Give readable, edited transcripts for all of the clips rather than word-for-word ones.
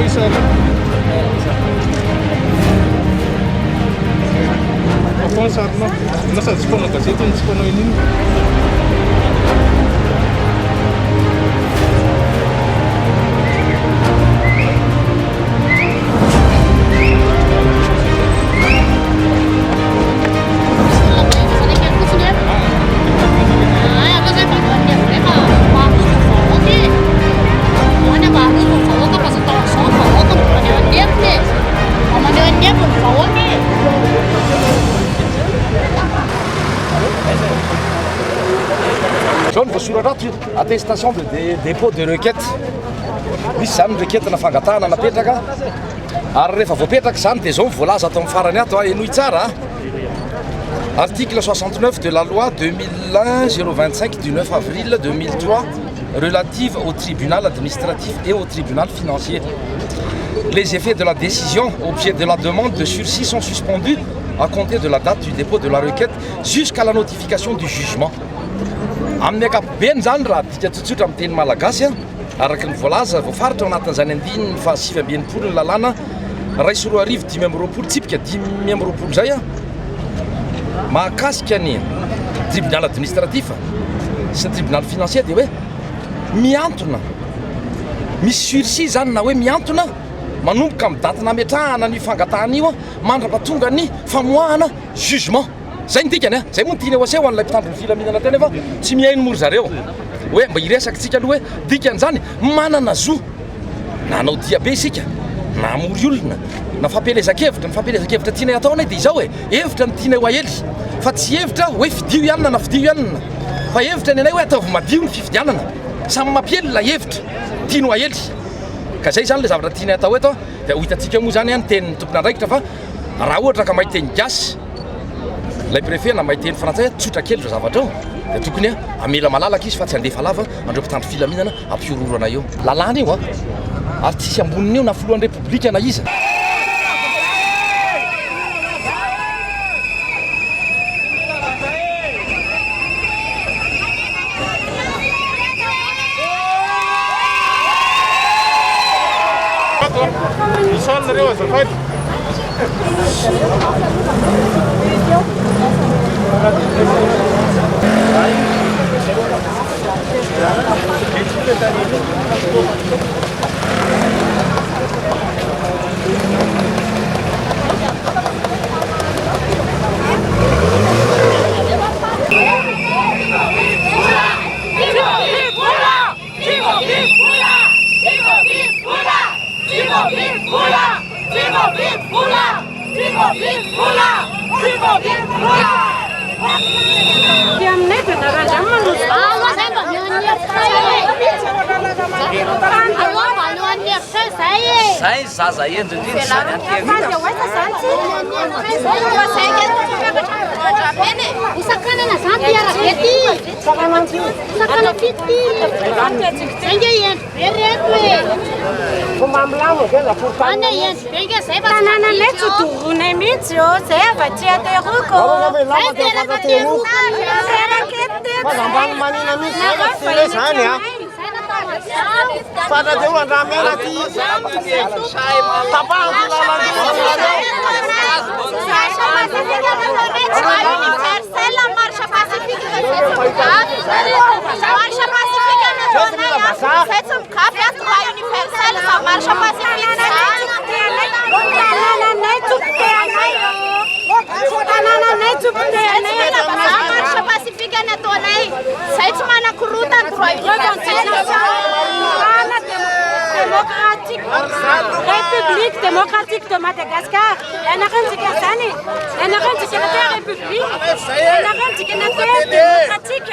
isarna. Apa sarna? Nasa tsikono gazety ny tsikono ininy. Jaune voasoratra attestation de dépôt de requête. Misy zany requête na fangatahana napetraka ary rehefa voapetraka zany dia zao voalaza atao amin'ny farany ato enoy tsara. Article 69 de la loi 2001-025 du 9 avril 2003 relative au tribunal administratif et au tribunal financier. Les effets de la décision, objet de la demande de sursis sont suspendus à compter de la date du dépôt de la requête jusqu'à la notification du jugement. Amin'ny ankapobeny zany raha dika tsotsotra amin'ny teny malagasy araky ny voalaza voafaritra ao anatin'izany andininy fa 9 amby enimpolo ny lalàna ray sy roa arivo 5 amby roapolo tsipika 5 amby roapolo zay mahakasika ny tribunal administratif sy ny tribunal financier dia hoe miantona misy sursis zany na hoe miantona manomboka amin'ny daty nametrahana ny fangatahana io mandrapatonga ny famoahana jugement. Zay ny dikany zay moa ny tiany aseho an'ilay mpitandro ny filaminana teny fa tsy mihaino mory zareo hoe mba iresakitsika aloha hoe dikany zany manana zo na anao diabe isika na amory olona na fampelezakevitra ny fampelezakevitra tianay atao anay dia izao hoe hevitra ny tianay ho ahely fa tsy hevitra hoe fidio ihanina na fidio ihanina fa hevitra ny anay hoe ataovy madio ny fifidianana samy mampiely la hevitra tiany ho ahely ka zay zany le zavatra tianay atao eto dia ho hitantsika moa zany any tenin'ny tompona andraikitra fa raha ohatra ka mahay teny gasy lay préfet na mahay teny frantsay tsotra kely ro zavatra eo dia tokony amela malalaka izy fa tsy andefa lava andreo mpitandro filaminana ampiororana eo lalàna io ary tsisy amboniny io na filohan'ny repoblika na iza. Isanareo azafady. Sai zaza endro ndrindra zany usakanana zany arabety sakana fity enge endro be reto ana endro be nge zay tanana nay tsy doronay mihitsy io zay ava tsy ateroko Fata devo andare a mela ti tapando la marcia pacifica marcia pacifica senza un capo universale la marcia pacifica marcia pacifica ne tonei sai tu mana kuruta République démocratique de Madagascar. Elle n'a rien dit qu'elle s'année. Elle n'a rien dit qu'elle était république. Elle n'a rien dit qu'elle était démocratique.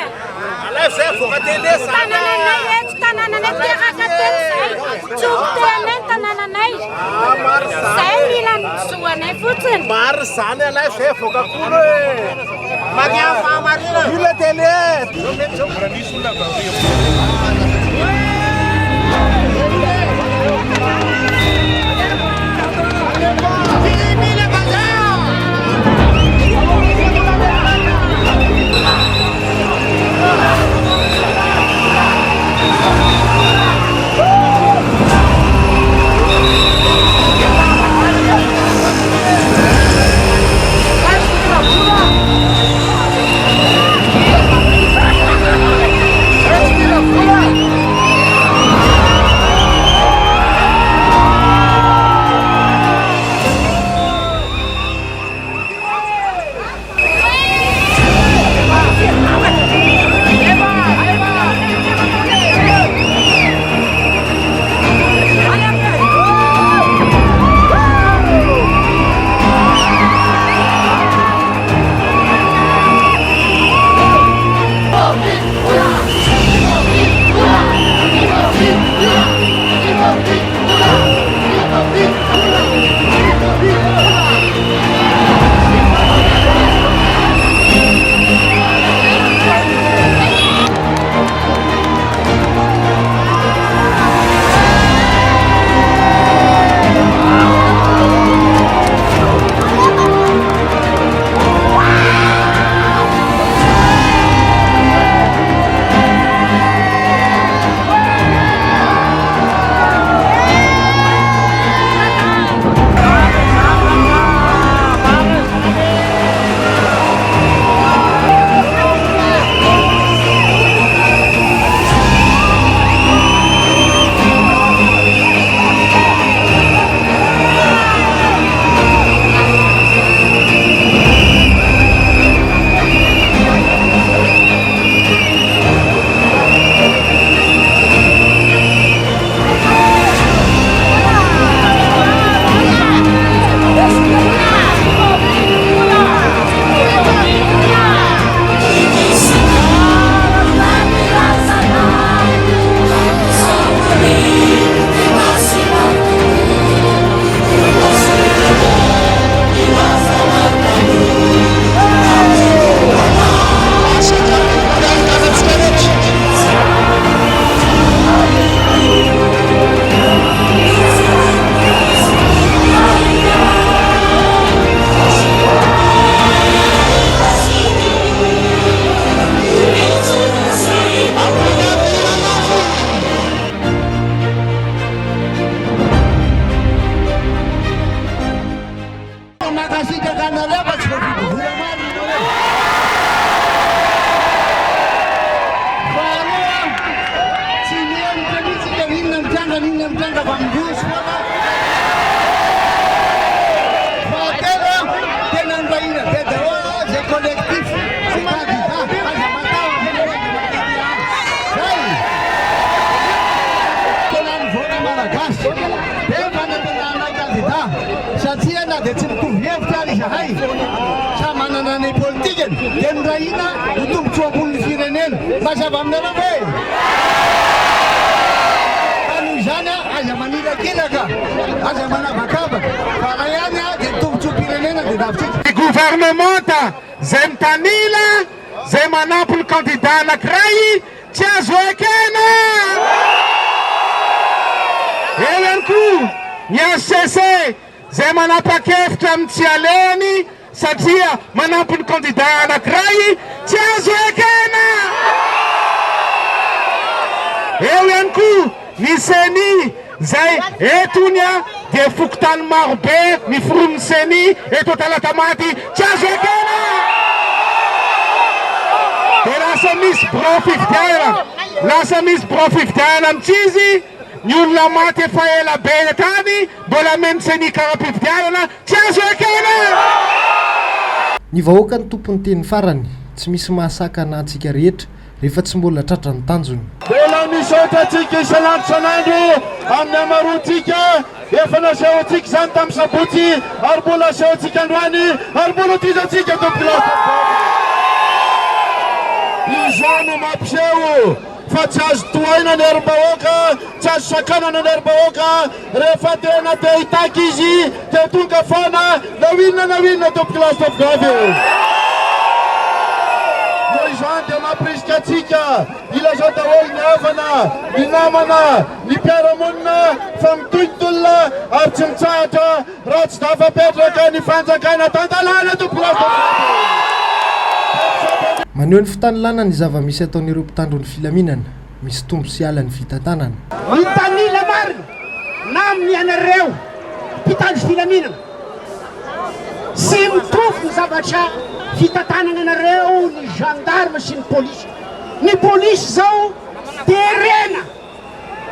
Ranina mitranga avy amin'ny Roso foana. Fa tena nirahina be daholo zay collectif sy candidat aza matao zay tena nivoaka malagasy be fanantenana candidat satria na dia tsy mitovy hevitra ary izahay samy manana ny politikany dia nirahina ho tombontsoa ambony firenena mazava aminareo ve zany aza manirakiraka aza manavakavaka fa raha ihany dia tombontsoa pirenena dia davitsika gouvernemanta zay mitanila zay manampy ny candidat anankiray tsy azo ekena eo ihany koa ny SCC zay manapa-kevitra amin'ny tsy aleny satria manampy ny candidat anankiray tsy azo ekena eo ihany koa ny seni zay etonya dia fokotany maro be miforomy seni eto Talatamaty tsy azo ekena dia lasa misy bro-fifidiana amints'izy ny olona maty efa ela be tany mbola meny seni kara-pifidianana tsy azo ekena. Ny vahoaka ny tompony teny farany tsy misy mahasaka anantsika rehetra rehefa tsy mbola tratra ny tanjony. Mbola misaotra antsika isanandro sanandro amin'ny hamaroantsika efa nasehoantsika izany tamin'ny sabotsy ary mbola asehoantsika androany ary mbola tizantsika tompiloata izany mampiseho fa tsy azo tohaina ny herim-bahoaka tsy azo sakanana ny herim-bahoaka rehefa tena te hitaky izy te tonga foana nawinina tompiloata tompigavy izany dia mampirisika atsika ilazao daholo ny havana ny namana ny mpiaramonina fa mitoitolona ary tsy mitsahatra raha tsy dafapetraka ny fanjakana tantalana tompiloata maneho ny fitanilanany zava-misy ataon'ireo mpitandro ny filaminana misy tombo sy ala ny fitantanana mitanila marina na amin'ny anareo mpitandro filaminana sy mitofo ny zavatra fitantanana anareo ny gendarme sy ny polisy zao terena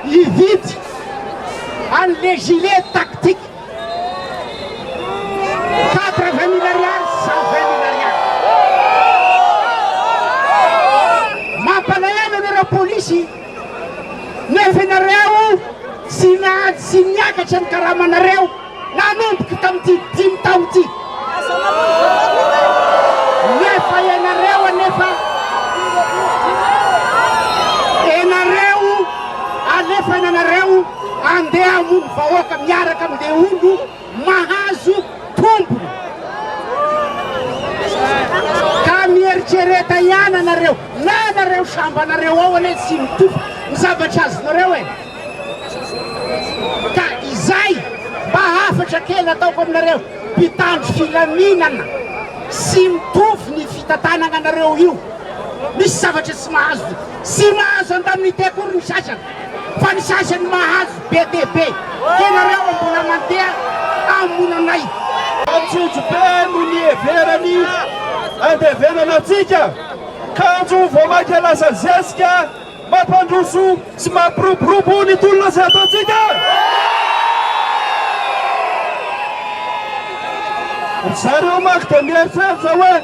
ividy an'le gilet tactique 80 000 ariary 120 000 ariary mampalahelo anareo polisy nefa anareo sy miakatra ny karamanareo nanomboky tamin'ity 5 taona ity nefa ianareo anefa ianareo andeha hamono vahoaka miaraka amin'le olo mahazo tombony ka mieritsereta ihany anareo na anareo samba anareo ao ane tsy mitofo ny zavatra azonareo e ka izay mba hafatra kely ataoko aminareo mpitandro filaminana sy mitofo ny fitantanana anareo io misy zavatra tsy mahazo andamin'ity akory ny sasany fa ny sasany mahazo be dia be kenareo mbola mandeha amonanay antsojo be no ny heverany andevenana atsika kanjo vao maika lasa zesika mampandroso sy mampiroborobony ny tolona zay ataontsika zareo maky dia mieritreritra hoe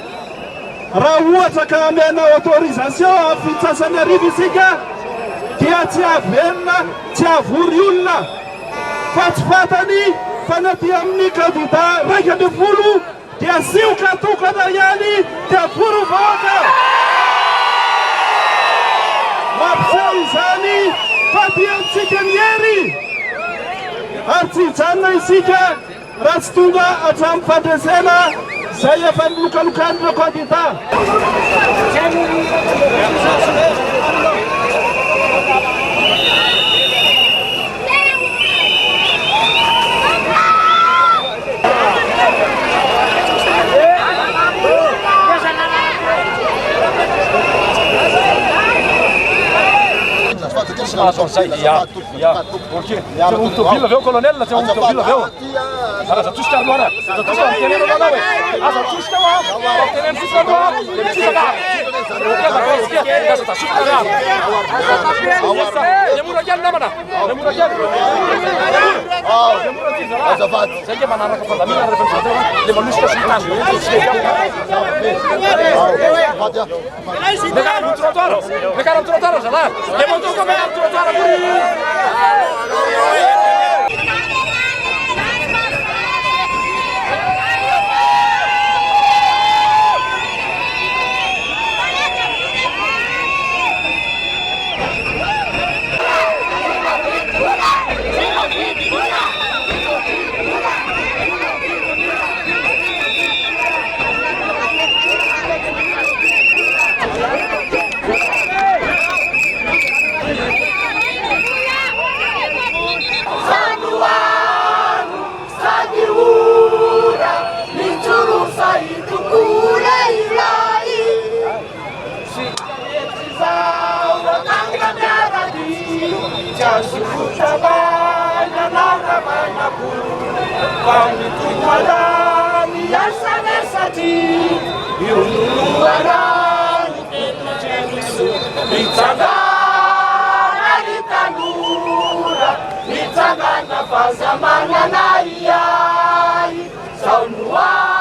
raha ohatra ka amenao autorisation amin'ny fitsasany arivo isika dia tsy avenina tsy avory olona fa tsy fatany fa naty amin'ny candidat 20 dia sioka tokana ihany dia avory vahoaka mampiseho izany fa diantsika miery ary tsy hijanona isika raha tsy tonga hatramin'ny fandresena zay efa nilokalokan'ireo candidat Zay dia Ok. Tsy tobila aveo colonel, tsy tobila aveo. Ara zatosika aloha. Zatosika teneno aloha hoe. Zatosika ho. Teneno sisa aloha. Sisa. Lemura kely namana. Lemura kely. Zay ke manaraka fandamina rehefa mizatra le manosika sy tany. Mekara trottoir. Mekara trottoir zala. Le moto ko mekara trottoir. Zamana na iai, sau no ar.